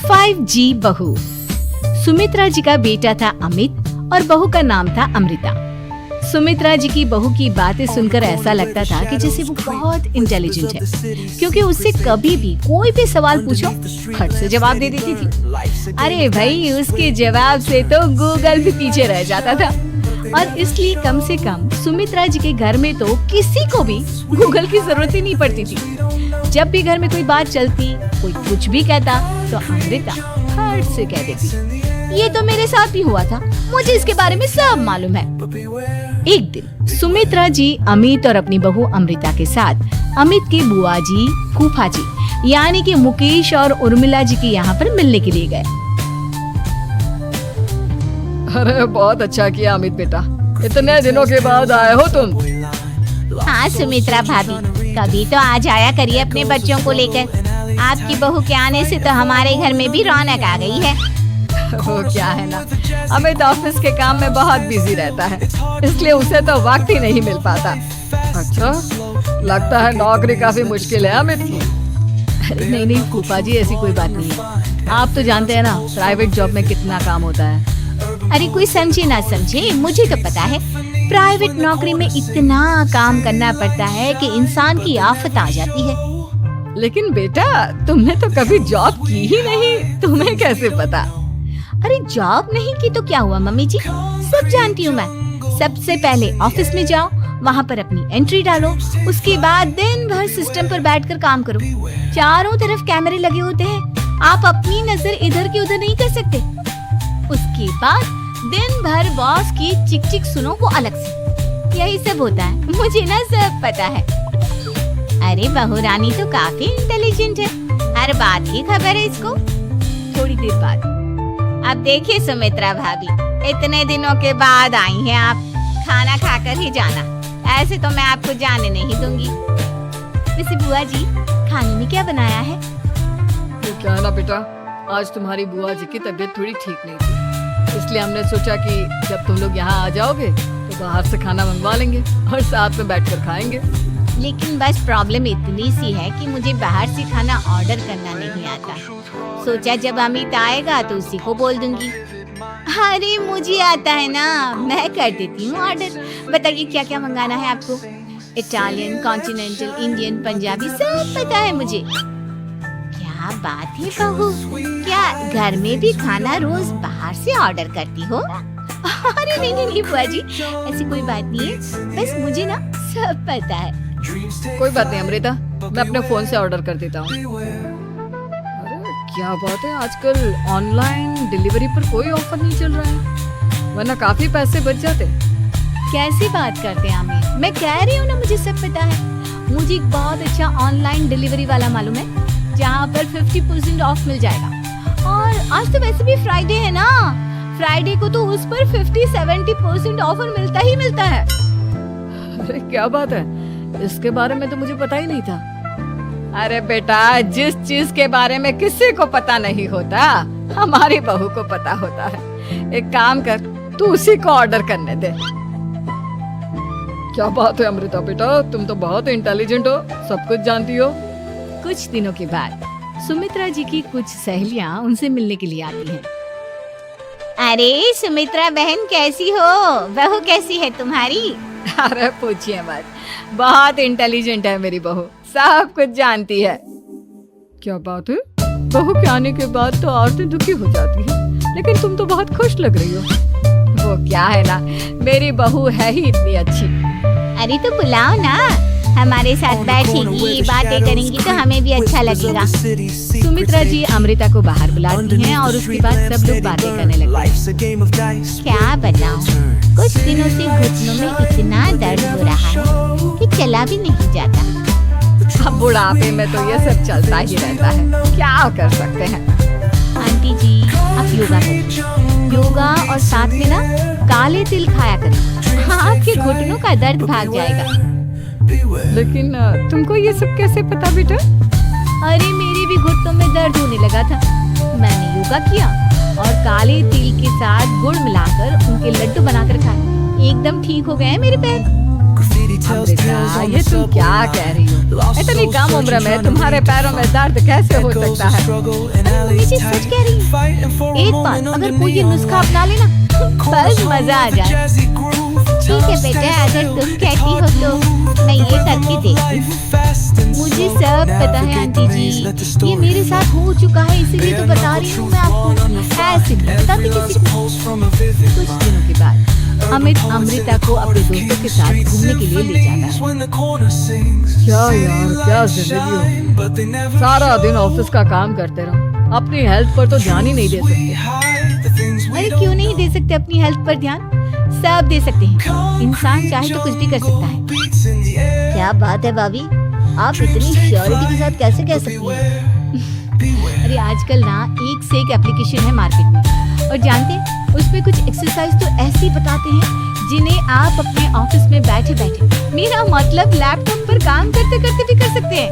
5G बहू। सुमित्रा जी का बेटा था अमित और बहू का नाम था अमृता। सुमित्रा जी की बहू की बातें सुनकर ऐसा लगता था कि जैसे वो बहुत इंटेलिजेंट है, क्योंकि उससे कभी भी कोई भी सवाल पूछो फट से जवाब दे देती थी। अरे भाई, उसके जवाब से तो गूगल भी पीछे रह जाता था। और इसलिए कम से कम सुमित्रा जी के घर में तो किसी को भी गूगल की जरूरत ही नहीं पड़ती थी। जब भी घर में कोई बात चलती, कोई कुछ भी कहता तो अमृता फट से कह देती, ये तो मेरे साथ भी हुआ था, मुझे इसके बारे में सब मालूम है। एक दिन सुमित्रा जी अमित और अपनी बहू अमृता के साथ अमित के बुआ जी, फूफा जी यानी कि मुकेश और उर्मिला जी के यहाँ पर मिलने के लिए गए। अरे बहुत अच्छा किया अमित बेटा, इतने दिनों के बाद आए हो तुम। हाँ सुमित्रा भाभी, कभी तो आ जाया करिए अपने बच्चों को लेकर। आपकी बहू के आने से तो हमारे घर में भी रौनक आ गई है। वो क्या है ना, अमित ऑफिस के काम में बहुत बिजी रहता है, इसलिए उसे तो वक्त ही नहीं मिल पाता। अच्छा, लगता है नौकरी काफी मुश्किल है अमित की। अरे नहीं फूफा जी, ऐसी कोई बात नहीं है। आप तो जानते हैं ना प्राइवेट जॉब में कितना काम होता है। अरे कोई समझे ना समझे, मुझे तो पता है प्राइवेट नौकरी में इतना काम करना पड़ता है कि इंसान की आफत आ जाती है। लेकिन बेटा, तुमने तो कभी जॉब की ही नहीं, तुम्हें कैसे पता? अरे जॉब नहीं की तो क्या हुआ मम्मी जी, सब जानती हूँ मैं। सबसे पहले ऑफिस में जाओ, वहाँ पर अपनी एंट्री डालो, उसके बाद दिन भर सिस्टम पर बैठकर काम करो। चारों तरफ कैमरे लगे होते हैं, आप अपनी नजर इधर की उधर नहीं कर सकते। उसके बाद दिन भर बॉस की चिक चिक सुनो, वो अलग से। यही सब होता है, मुझे ना सब पता है। अरे बहू रानी तो काफी इंटेलिजेंट है, हर बात की खबर है इसको। थोड़ी देर बाद अब देखिए सुमित्रा भाभी, इतने दिनों के बाद आई हैं आप, खाना खाकर ही जाना, ऐसे तो मैं आपको जाने नहीं दूंगी। वैसे बुआ जी, खाने में क्या बनाया है? वो क्या है ना बेटा, आज तुम्हारी बुआ जी की तबीयत थोड़ी ठीक नहीं थी, इसलिए हमने सोचा कि जब तुम लोग यहाँ आ जाओगे तो बाहर से खाना मंगवा लेंगे और साथ में बैठकर खाएंगे। लेकिन बस प्रॉब्लम इतनी सी है कि मुझे बाहर से खाना ऑर्डर करना नहीं आता। सोचा जब अमित आएगा तो उसी को बोल दूंगी। अरे मुझे आता है ना, मैं कर देती हूँ ऑर्डर। बताइए क्या क्या मंगाना है आपको? इटालियन, कॉन्टिनेंटल, इंडियन, पंजाबी, सब पता है मुझे। क्या बात है बहू, क्या घर में भी खाना रोज बाहर से ऑर्डर करती हो? अरे नहीं बुआ जी, ऐसी कोई बात नहीं है, बस मुझे ना सब पता है। कोई बात नहीं अमृता, मैं अपने फोन से ऑर्डर कर देता हूँ। अरे क्या बात है, आजकल ऑनलाइन डिलीवरी पर कोई ऑफर नहीं चल रहा है, वरना काफी पैसे बच जाते। कैसी बात करते हैं आमिर, मैं कह रही हूँ ना मुझे सब पता है। मुझे एक बहुत अच्छा ऑनलाइन डिलीवरी वाला मालूम है, जहाँ पर 50% ऑफ मिल जाएगा। और आज तो वैसे भी फ्राइडे है ना, फ्राइडे को तो उस पर 50-70% ऑफर मिलता ही मिलता है। अरे क्या बात है, इसके बारे में तो मुझे पता ही नहीं था। अरे बेटा, जिस चीज के बारे में किसी को पता नहीं होता, हमारी बहू को पता होता है। एक काम कर, तू उसी को ऑर्डर करने दे। क्या बात है अमृता बेटा, तुम तो बहुत इंटेलिजेंट हो, सब कुछ जानती हो। कुछ दिनों के बाद सुमित्रा जी की कुछ सहेलियां उनसे मिलने के लिए आती हैं। अरे सुमित्रा बहन कैसी हो, बहू कैसी है तुम्हारी? अरे पूछिए मत, बहुत इंटेलिजेंट है मेरी बहू, सब कुछ जानती है। क्या बात है, बहू के आने के बाद तो औरतें दुखी हो जाती हैं, लेकिन तुम तो बहुत खुश लग रही हो। वो क्या है ना, मेरी बहू है ही इतनी अच्छी। अरे तो बुलाओ ना, हमारे साथ बैठेगी, बातें करेंगी तो हमें भी अच्छा लगेगा। सुमित्रा जी अमृता को बाहर बुलाती हैं और उसके बाद सब लोग बातें करने लगते हैं। क्या बताऊं, कुछ दिनों से घुटनों में इतना दर्द हो रहा है कि चला भी नहीं जाता। अब बुढ़ापे में तो ये सब चलता ही रहता है, क्या कर सकते हैं। आंटी जी, आप योगा करें, योगा और साथ में ना काले तिल खाया करें, आपके घुटनों का दर्द भाग जाएगा। लेकिन तुमको ये सब कैसे पता बेटा? अरे मेरे भी घुटनों में दर्द होने लगा था, मैंने योगा किया और काले तिल के साथ गुड़ मिलाकर उनके लड्डू बनाकर खाए, एकदम ठीक हो गए मेरे पैर। अमृता, ये तुम क्या कह रही हो? इतनी कम उम्र में तुम्हारे पैरों में दर्द कैसे हो सकता है? मम्मी जी सच कह रही हूँ। एक बार अगर कोई ये नुस्खा अपना लेना बस मजा आ जाए। ठीक है बेटा, अगर तुम कहती हो तो मैं ये करके देखती हूँ। मुझे सब पता है आंटी जी, ये मेरे साथ हो चुका है, इसीलिए तो बता रही हूँ मैं आपको। ऐसे नहीं बताती किसी को। कुछ दिनों के बाद अमित अमृता को अपने दोस्तों के साथ घूमने के लिए ले जाता है। क्या यार, क्या जिंदगी हो। सारा दिन ऑफिस का काम करते रहो, अपनी हेल्थ पर तो ध्यान ही नहीं दे सकते। अरे क्यों नहीं दे सकते अपनी हेल्थ पर ध्यान? सब दे सकते हैं। इंसान चाहे तो कुछ भी कर सकता है। क्या बात है भाभी, आप इतनी श्योरिटी के साथ कैसे कह सकती हैं? अरे आजकल ना एक से एक एप्लीकेशन है मार्केट में, और जानते हैं उसमें कुछ एक्सरसाइज तो ऐसी बताते हैं जिन्हें आप अपने ऑफिस में बैठे बैठे, मेरा मतलब लैपटॉप पर काम करते करते भी कर सकते हैं।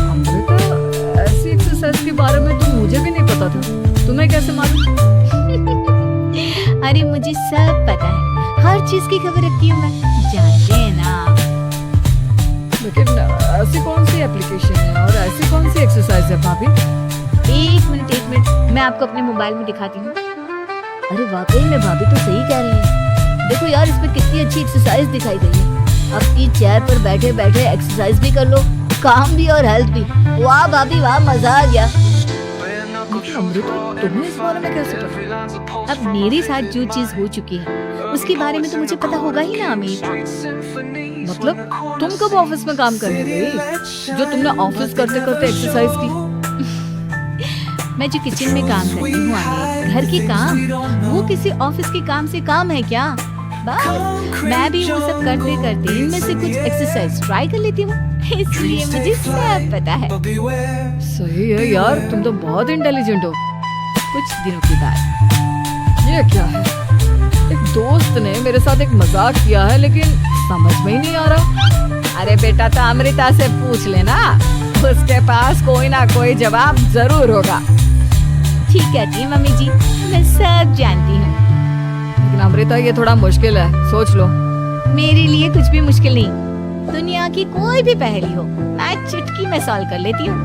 अमृता, ऐसी एक्सरसाइज के बारे में तो मुझे भी नहीं पता था, तुम्हें कैसे मालूम? अरे मुझे सब पता है, हर चीज की खबर रखती हूँ मैं, जानते हैं ना। लेकिन ऐसी कौन सी एप्लीकेशन है और ऐसी कौन सी एक्सरसाइज है भाभी? एक मिनट, मैं आपको अपने मोबाइल में दिखाती हूँ। अरे वाकई में भाभी तो सही कह रही है। देखो यार, इसमें कितनी अच्छी एक्सरसाइज दिखाई गई है। अपनी चेयर पर बैठे बैठे एक्सरसाइज भी कर लो, काम भी और हेल्थ भी। वाह भाभी वाह, मजा आ गया। लेकिन अमृता, तुम्हें इस बारे में कैसे पता? अब मेरे साथ जो चीज हो चुकी है उसके बारे में तो मुझे पता होगा ही ना अमित। मतलब तुम कब ऑफिस में काम करने गई जो तुमने ऑफिस करते करते एक्सरसाइज की? मैं जो किचन में काम करती हूँ अमित, घर के काम, वो किसी ऑफिस के काम से काम है क्या? बस मैं भी वो सब करते करते इनमें से कुछ एक्सरसाइज ट्राई कर लेती हूँ, इसलिए मुझे सब पता है। सही है यार, तुम तो बहुत इंटेलिजेंट हो। कुछ दिनों के बाद ये क्या है? एक दोस्त ने मेरे साथ एक मजाक किया है, लेकिन समझ में ही नहीं आ रहा। अरे बेटा, तो अमृता से पूछ लेना, उसके पास कोई ना कोई जवाब जरूर होगा। ठीक कहती है मम्मी जी, मैं सब जानती हूँ। लेकिन अमृता, ये थोड़ा मुश्किल है, सोच लो। मेरे लिए कुछ भी मुश्किल नहीं, दुनिया की कोई भी पहेली हो मैं चुटकी में सॉल्व कर लेती हूँ।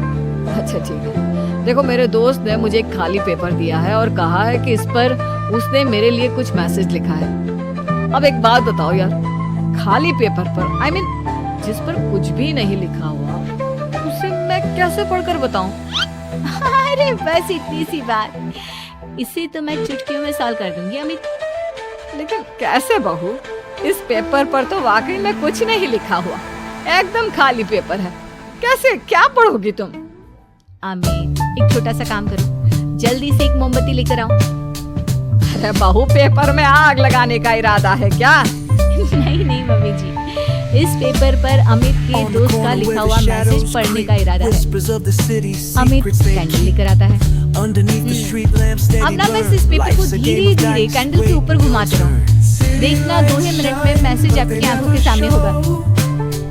अच्छा ठीक है, देखो मेरे दोस्त ने मुझे एक खाली पेपर दिया है और कहा है कि इस पर उसने मेरे लिए कुछ मैसेज लिखा है। अब एक बात बताओ यार, खाली पेपर पर, I mean, जिस पर कुछ भी नहीं लिखा हुआ, उसे मैं कैसे पढ़कर बताऊं? अरे बस इतनी सी बात, इसे तो मैं चुटकियों में सॉल्व कर दूंगी अमित। लेकिन कैसे बहू? इस पेपर पर तो वाकई में कुछ नहीं लिखा हुआ, एकदम खाली पेपर है, कैसे क्या पढ़ोगी तुम? अमित, एक छोटा सा काम करो, जल्दी से एक मोमबत्ती लेकर आओ। अरे बहू, पेपर में आग लगाने का इरादा है क्या? नहीं नहीं मम्मी जी, इस पेपर पर अमित के दोस्त का लिखा हुआ मैसेज पढ़ने का इरादा है। अमित कैंडल लेकर आता है। अब ना बस इस पेपर को धीरे धीरे कैंडल के ऊपर घुमाते रहो, देखना 2 ही मिनट में मैसेज आपकी आंखों के सामने होगा।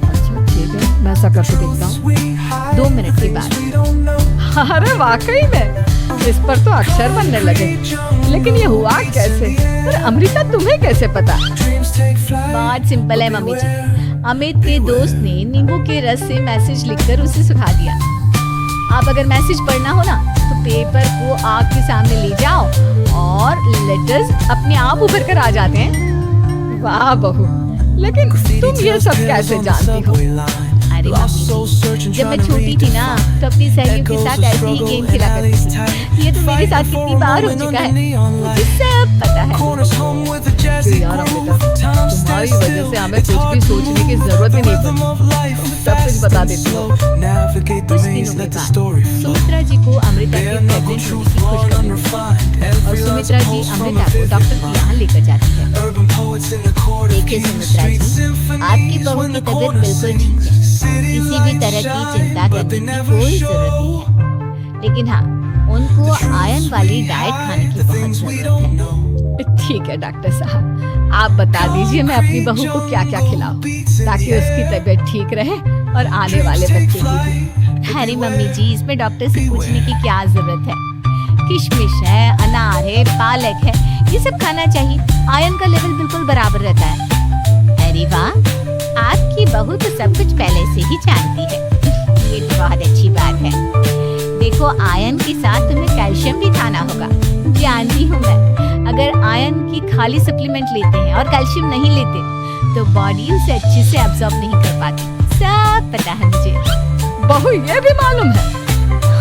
अच्छा ठीक है, मैं ऐसा करके देखता हूँ। 2 मिनट के बाद। अरे वाकई में इस पर तो अक्षर बनने लगे, लेकिन ये हुआ कैसे? और अमृता, तुम्हें कैसे पता? बहुत सिंपल है मम्मी जी, अमित के दोस्त ने नींबू के रस से मैसेज लिखकर उसे सुखा दिया। आप अगर मैसेज पढ़ना हो ना, तो पेपर को आग के सामने ले जाओ और लेटर्स अपने आप उभर कर आ जाते हैं। वाह बहू, लेकिन तुम ये सब कैसे जानती हो? अरे मम्मी जी, जब मैं छोटी थी ना, तो अपनी सहेलियों के साथ ऐसे ही गेम खेला करती थी। ये तो मेरे साथ कितनी बार हो चुका है, मुझे सब पता है। यार अमृता, तुम्हारी वजह से हमें कुछ भी सोचने की जरूरत ही नहीं पड़ती, सब कुछ बता देती हो। कुछ दिनों के बाद सुमित्रा जी को अमृता के प्रेग्नेंट होने की खुशखबरी मिली और सुमित्रा जी अमृता को डॉक्टर के यहाँ लेकर जाती है। देखिए सुमित्रा जी, आपकी बहू की तबीयत बिल्कुल ठीक है, किसी भी तरह की चिंता करने की कोई जरूरत नहीं है, लेकिन हाँ, उनको आयरन वाली डाइट खाने की बहुत जरूरत है। ठीक है डॉक्टर साहब, आप बता दीजिए मैं अपनी बहू को क्या क्या खिलाऊं ताकि उसकी तबीयत ठीक रहे और आने वाले बच्चे की भी। अरे मम्मी जी, इसमें डॉक्टर से पूछने की क्या जरूरत है? किशमिश है, अनार है, पालक है, ये सब खाना चाहिए, आयरन का लेवल बिल्कुल बराबर रहता है। अरे वाह, आपकी बहू तो सब कुछ पहले से ही जानती है। ये तो बहुत अच्छी बात है। देखो, आयरन के साथ तुम्हें कैल्शियम भी खाना होगा। जानती हूँ मैं, अगर आयरन की खाली सप्लीमेंट लेते हैं और कैल्शियम नहीं लेते तो बॉडी उसे अच्छे से अब्सॉर्ब नहीं कर पाती। सब पता है मुझे। बहू ये भी मालूम है?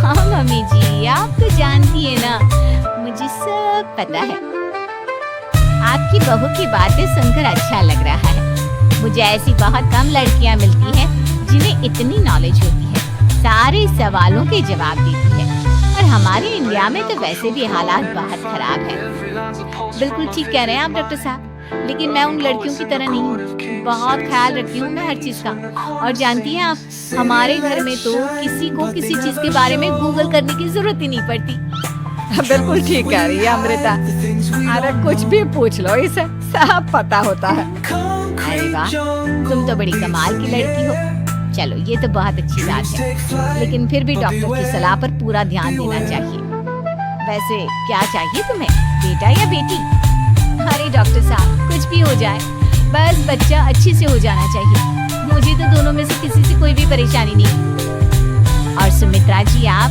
हाँ मम्मी जी, आप तो जानती है ना, मुझे सब पता है। आपकी बहू की बातें सुनकर अच्छा लग रहा है। मुझे ऐसी बहुत कम लड़कियां मिलती हैं जिन्हें इतनी नॉलेज होती है, सारे सवालों के जवाब देती है। और हमारे इंडिया में तो वैसे भी हालात बहुत खराब है। बिल्कुल ठीक कह रहे हैं आप डॉक्टर साहब, लेकिन मैं उन लड़कियों की तरह नहीं हूँ। बहुत ख्याल रखती हूँ मैं हर चीज का। और जानती हैं आप, हमारे घर में तो किसी को किसी चीज के बारे में गूगल करने की जरूरत ही नहीं पड़ती। बिल्कुल ठीक कह रही है अमृता। अरे कुछ भी पूछ लो, इसे सब पता होता है। अरे वाह, तुम तो बड़ी कमाल की लड़की हो। चलो, ये तो बहुत अच्छी बात है, लेकिन फिर भी डॉक्टर की सलाह पर पूरा ध्यान देना चाहिए। वैसे क्या चाहिए तुम्हें, बेटा या बेटी? अरे डॉक्टर साहब, कुछ भी हो जाए, बस बच्चा अच्छे से हो जाना चाहिए। मुझे तो दोनों में से किसी से कोई भी परेशानी नहीं। और सुमित्रा जी, आप?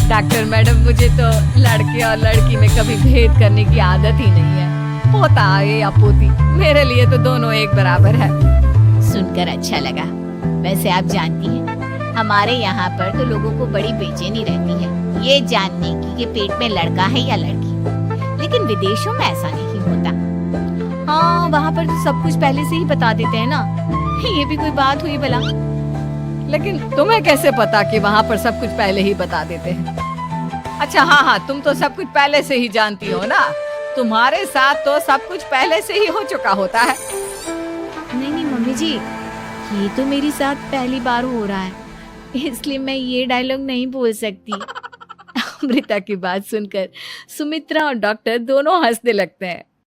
डॉक्टर मैडम, मुझे तो लड़के और लड़की में कभी भेद करने की आदत ही नहीं है। पोता या पोती, मेरे लिए तो दोनों एक बराबर है। सुनकर अच्छा लगा। वैसे आप जानती हैं, हमारे यहाँ पर तो लोगों को बड़ी बेचैनी रहती है ये जानने की कि पेट में लड़का है या लड़की। लेकिन विदेशों में ऐसा नहीं होता। हाँ, वहाँ पर तो सब कुछ पहले से ही बता देते हैं ना। ये भी कोई बात हुई भला? लेकिन तुम्हें कैसे पता कि वहाँ पर सब कुछ पहले ही बता देते हैं? अच्छा हाँ, तुम तो सब कुछ पहले से ही जानती हो ना। तुम्हारे साथ तो सब कुछ पहले से ही हो चुका होता है। नहीं मम्मी जी, ये तो मेरे साथ पहली बार हो रहा है, इसलिए मैं ये डायलॉग नहीं बोल सकती। अमृता की बात सुनकर सुमित्रा और डॉक्टर दोनों हंसने लगते हैं।